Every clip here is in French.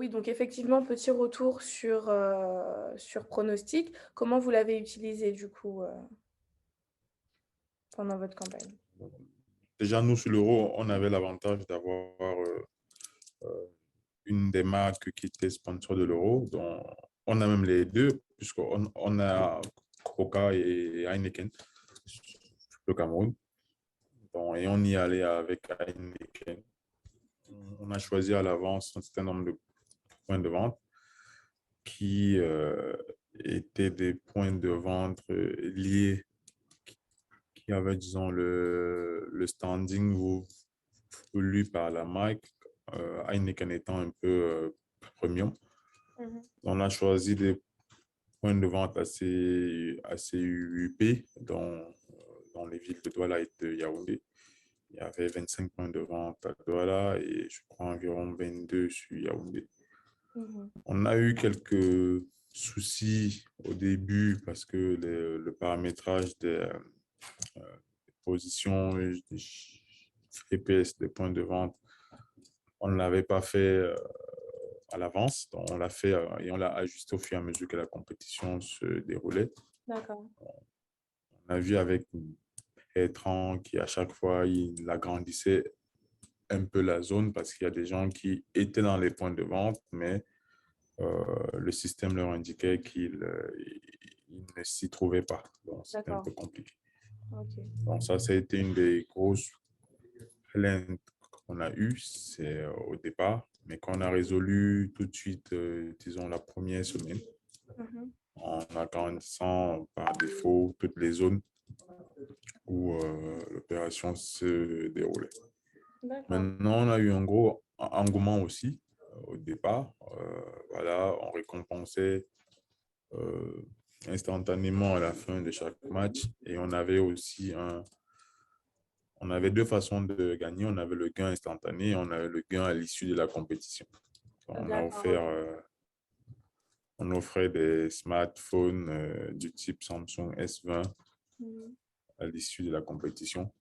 Oui, donc effectivement, petit retour sur pronostic. Comment vous l'avez utilisé du coup pendant votre campagne? Déjà, nous, sur l'euro, on avait l'avantage d'avoir une des marques qui était sponsor de l'euro. Donc, on a même les deux, puisqu'on a Coca et Heineken, le Cameroun. Donc, et on y allait avec Heineken. On a choisi à l'avance un certain nombre de points de vente qui étaient des points de vente liés, qui avaient, disons, le standing voulu par la marque, Heineken étant un peu premium. Mhm. On a choisi des points de vente assez huppés dans les villes de Douala et de Yaoundé. Il y avait 25 points de vente à Douala et je crois environ 22 sur Yaoundé. Mhm. On a eu quelques soucis au début parce que le paramétrage des positions, des GPS des points de vente, on ne l'avait pas fait à l'avance. Donc on l'a fait et on l'a ajusté au fur et à mesure que la compétition se déroulait. D'accord. On a vu avec Bertrand qui, à chaque fois, il agrandissait un peu la zone parce qu'il y a des gens qui étaient dans les points de vente, mais le système leur indiquait qu'ils ne s'y trouvaient pas. Donc, c'était un D'accord. peu compliqué. Ok. Donc, ça a été une des grosses plaintes qu'on a eues, c'est au départ, mais qu'on a résolu tout de suite, disons, la première semaine, Mhm. en agrandissant par défaut toutes les zones où l'opération se déroulait. D'accord. Maintenant, on a eu un gros engouement aussi au départ. Voilà, on récompensait euh, instantanément à la fin de chaque match et on avait aussi on avait deux façons de gagner. On avait le gain instantané et on avait le gain à l'issue de la compétition. D'accord, ok. On offrait des smartphones du type Samsung S20 Mhm. à l'issue de la compétition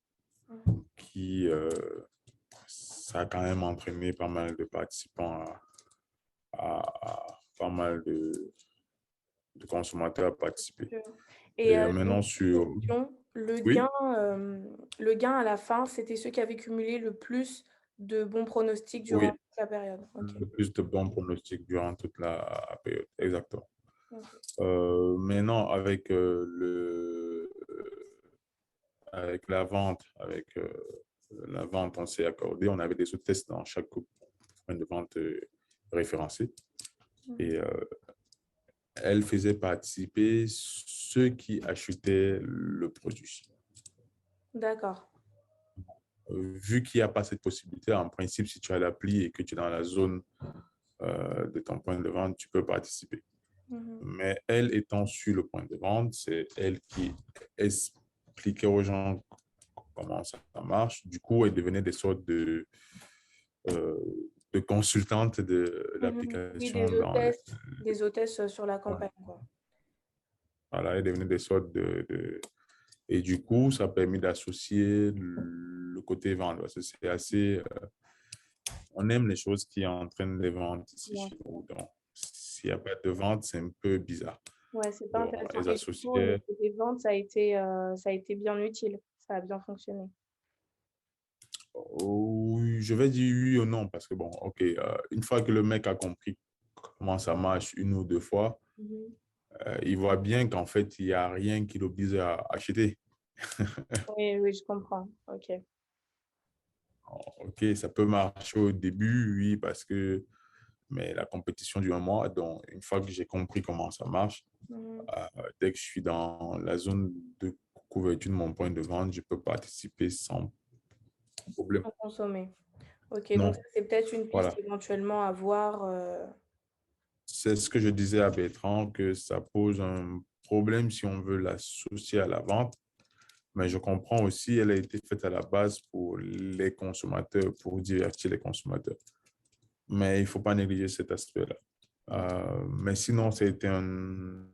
Mhm. qui ça a quand même entraîné pas mal de participants à pas mal de consommateurs à participer. Sûr. Et Et donc, maintenant, petite sur... question, Oui, le gain à la fin, c'était ceux qui avaient cumulé le plus de bons pronostics durant oui, toute la période. Ok. le plus de bons pronostics durant toute la période. Exactement. Ok. Maintenant, avec la vente, on s'est accordé, on avait des sous-tests dans chaque point de vente référencé. Mhm. Et elle faisait participer ceux qui achetaient le produit. D'accord. Vu qu'il n'y a pas cette possibilité, en principe, si tu as l'appli et que tu es dans la zone de ton point de vente, tu peux participer. Mhm. Mais elle étant sur le point de vente, c'est elle qui expliquait aux gens comment ça marche. Du coup, elle devenait des sortes euh, de consultantes de Mhm. Oui, l'application dans des hôtesses sur la voilà. campagne, quoi. Voilà, elle devenait des sortes Et du coup, ça a permis d'associer le côté vente. Parce que c'est assez... on aime les choses qui entraînent les ventes ici Bien chez sûr. nous. Donc, s'il n'y a pas de vente, c'est un peu bizarre. Ouais, c'est pas Donc, intéressant. elles Et du coup, au niveau associaient... des ventes, ça a été bien utile. Ça a bien fonctionné. Oui, je vais dire oui ou non, parce que bon, OK, une fois que le mec a compris comment ça marche une ou deux fois, Mhm. il voit bien qu'en fait, il n'y a rien qui l'oblige à acheter. Oui, oui, je comprends. Ok. OK, ça peut marcher au début, oui, parce que mais la compétition dure un mois. Donc, une fois que j'ai compris comment ça marche, Mhm. dès que je suis dans la zone de couverture de mon point de vente, je peux participer sans problème. À consommer. Ok, donc ça, Non, c'est peut-être une piste voilà. éventuellement à voir. C'est ce que je disais à Bertrand, que ça pose un problème si on veut l'associer à la vente. Mais je comprends aussi, elle a été faite à la base pour les consommateurs, pour divertir les consommateurs. Mais il ne faut pas négliger cet aspect-là. Ok. Mais sinon, c'était une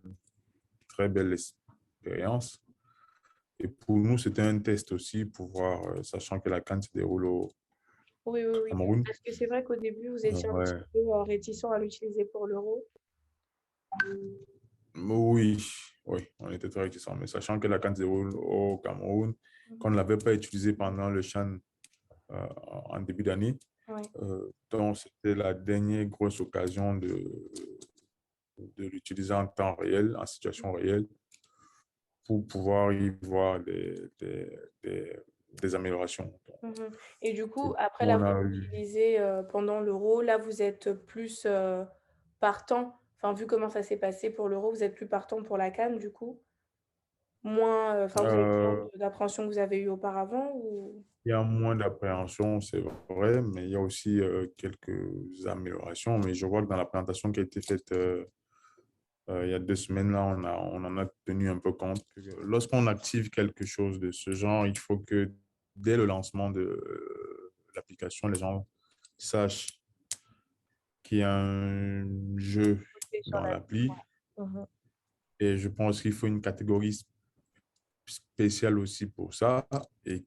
très belle expérience. Et pour nous, c'était un test aussi pour voir, sachant que la CAN se déroule Oui, oui, oui. Cameroun. Parce que c'est vrai qu'au début, vous étiez un petit Ouais. peu réticent à l'utiliser pour l'euro. Oui, oui, on était très réticents. Mais sachant que la CAN se déroule au Cameroun, qu'on ne l'avait pas utilisé pendant le CHAN en début d'année, Oui. donc c'était la dernière grosse occasion de l'utiliser en temps réel, en situation réelle, pour pouvoir y voir des améliorations. Mhm. Et du Et coup, après on l'avoir a eu, utilisé pendant l'euro, là, vous êtes plus partant. Enfin, vu comment ça s'est passé pour l'euro, vous êtes plus partant pour la CAN, du coup. Moins, enfin, vous avez moins euh, d'appréhension que vous avez eu auparavant ou... il y a moins d'appréhension, c'est vrai, mais il y a aussi quelques améliorations. Mais je vois que dans la présentation qui a été faite il y a 2 semaines, là, on en a tenu un peu compte. Lorsqu'on active quelque chose de ce genre, il faut que dès le lancement de l'application, les gens sachent qu'il y a un jeu Et sur dans la... l'appli. Mhm. Et je pense qu'il faut une catégorie spéciale aussi pour ça et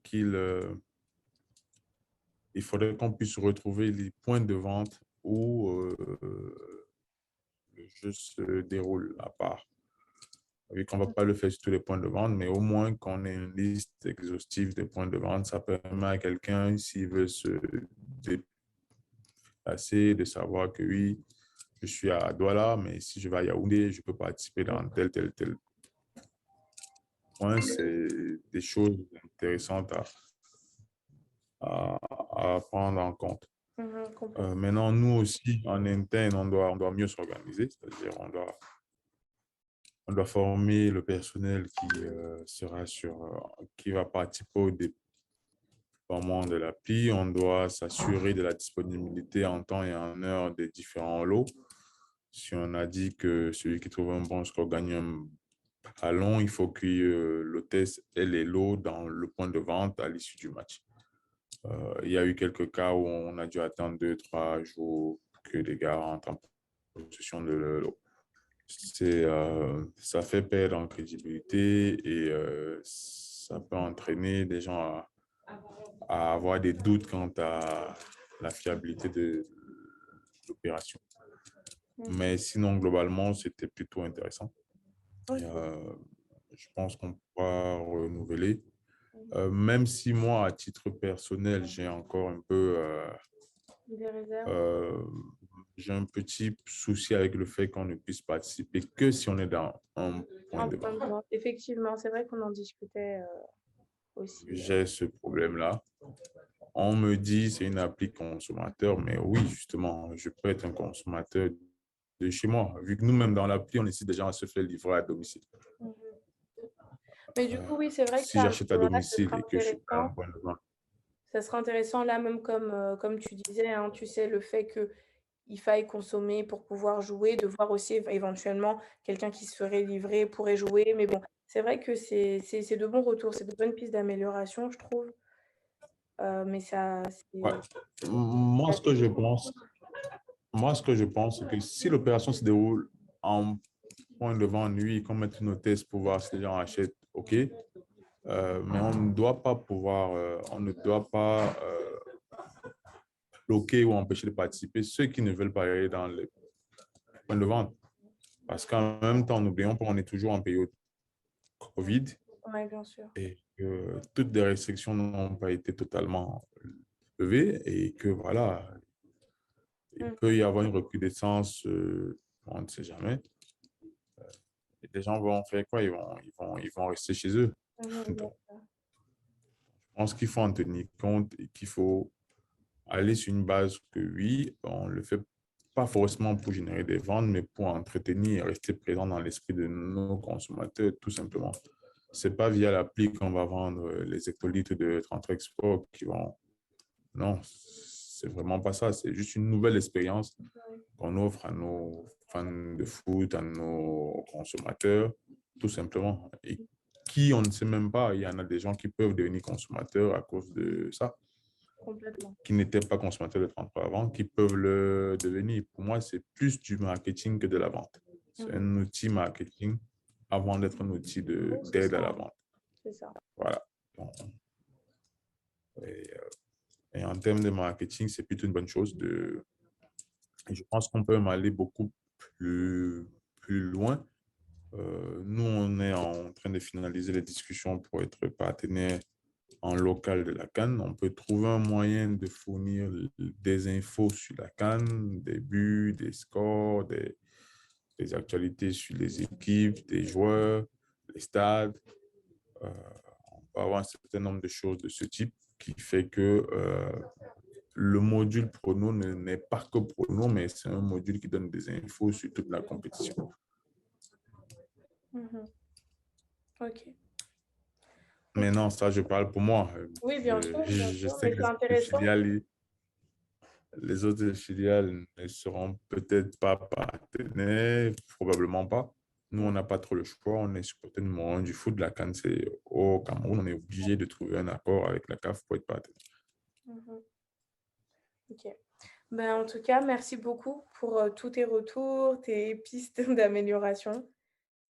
il faudrait qu'on puisse retrouver les points de vente où le jeu se déroule à part. Vu qu'on ne va pas le faire sur tous les points de vente, mais au moins qu'on ait une liste exhaustive des points de vente, ça permet à quelqu'un, s'il veut se déplacer, de savoir que oui, je suis à Douala, mais si je vais à Yaoundé, je peux participer dans tel point. C'est des choses intéressantes à prendre en compte. Mhm, complètement. Maintenant, nous aussi, en interne, on doit mieux s'organiser, c'est-à-dire on doit former le personnel qui va participer au déploiement de l'appli. On doit s'assurer de la disponibilité en temps et en heure des différents lots. Si on a dit que celui qui trouve un bon score gagne un ballon, il faut que l'hôtesse ait les lots dans le point de vente à l'issue du match. Il y a eu quelques cas où on a dû attendre 2, 3 jours que les gars rentrent en possession de leur lot. Ça fait perdre en crédibilité et ça peut entraîner des gens à avoir des doutes quant à la fiabilité de l'opération. Mhm. Mais sinon, globalement, c'était plutôt intéressant. Et, Ok. je pense qu'on pourra renouveler. Mhm. Même si moi, à titre personnel, Des réserves. euh, j'ai un petit souci avec le fait qu'on ne puisse participer que si on est dans un point Un de point de vente. vente. Effectivement, c'est vrai qu'on en discutait aussi. J'ai ce problème-là. On me dit c'est une appli consommateur, mais oui, justement, je peux être un consommateur de chez moi. Vu que nous-mêmes, dans l'appli, on incite des gens à se faire livrer à domicile. Mhm. Mais du coup, oui, c'est vrai que Si là, à ce j'achète à moment-là, ce domicile sera et que je suis pas intéressant. en point de vente, Ça sera intéressant là, même comme tu disais, hein, tu sais, le fait qu'il faille consommer pour pouvoir jouer, de voir aussi éventuellement quelqu'un qui se ferait livrer pourrait jouer. Mais bon, c'est vrai que c'est de bons retours, c'est de bonnes pistes d'amélioration, je trouve. Mais ça, ouais. Moi, c'est ce que assez je pense, c'est que si l'opération se déroule en point de vente, oui, qu'on mette une hôtesse pour voir si les gens achètent, OK. Mais on ne doit pas bloquer ou empêcher de participer ceux qui ne veulent pas aller dans les points de vente. Parce qu'en même temps, n'oublions pas, on est toujours en période Covid ouais, bien sûr. et que toutes les restrictions n'ont pas été totalement levées et que voilà, il Mm. peut y avoir une recrudescence, on ne sait jamais. Et les gens vont faire quoi? Ils vont rester chez eux. Mhm, bien Donc, sûr. je pense qu'il faut en tenir compte et qu'il faut aller sur une base que oui, on le fait pas forcément pour générer des ventes, mais pour entretenir et rester présent dans l'esprit de nos consommateurs, tout simplement. C'est pas via l'appli qu'on va vendre les hectolitres de 30 Export qui vont... Non, c'est vraiment pas ça. C'est juste une nouvelle expérience Ouais. qu'on offre à nos fans de foot, à nos consommateurs, tout simplement. Et qui, on ne sait même pas, il y en a des gens qui peuvent devenir consommateurs à cause de ça, Complètement. qui n'étaient pas consommateurs de 33 avant, qui peuvent le devenir. Pour moi, c'est plus du marketing que de la vente. C'est Mhm. un outil marketing avant d'être un outil Oui, c'est d'aide ça, à la hein, vente. c'est ça. Voilà. Donc, et, Et en termes de marketing, c'est plutôt une bonne chose. Et je pense qu'on peut même aller beaucoup plus loin. Nous, on est en train de finaliser les discussions pour être partenaire en local de la CAN. On peut trouver un moyen de fournir des infos sur la CAN, des buts, des scores, des actualités sur les équipes, des joueurs, les stades. Euh, on peut avoir un certain nombre de choses de ce type qui fait que le module prono n'est pas que prono, mais c'est un module qui donne des infos sur toute la compétition. Mhm. Ok. Mais non, ça, je parle pour moi. Oui, bien Je sûr, sais mais que c'est intéressant. les autres filiales ne seront peut-être pas partenaires, probablement pas. Nous, on n'a pas trop le choix. On est supporter numéro un du foot. La CAN, c'est au Cameroun. On est obligé de trouver un accord avec la CAF pour être partenaire. Mhm. Ok. Ben, en tout cas, merci beaucoup pour tous tes retours, tes pistes d'amélioration.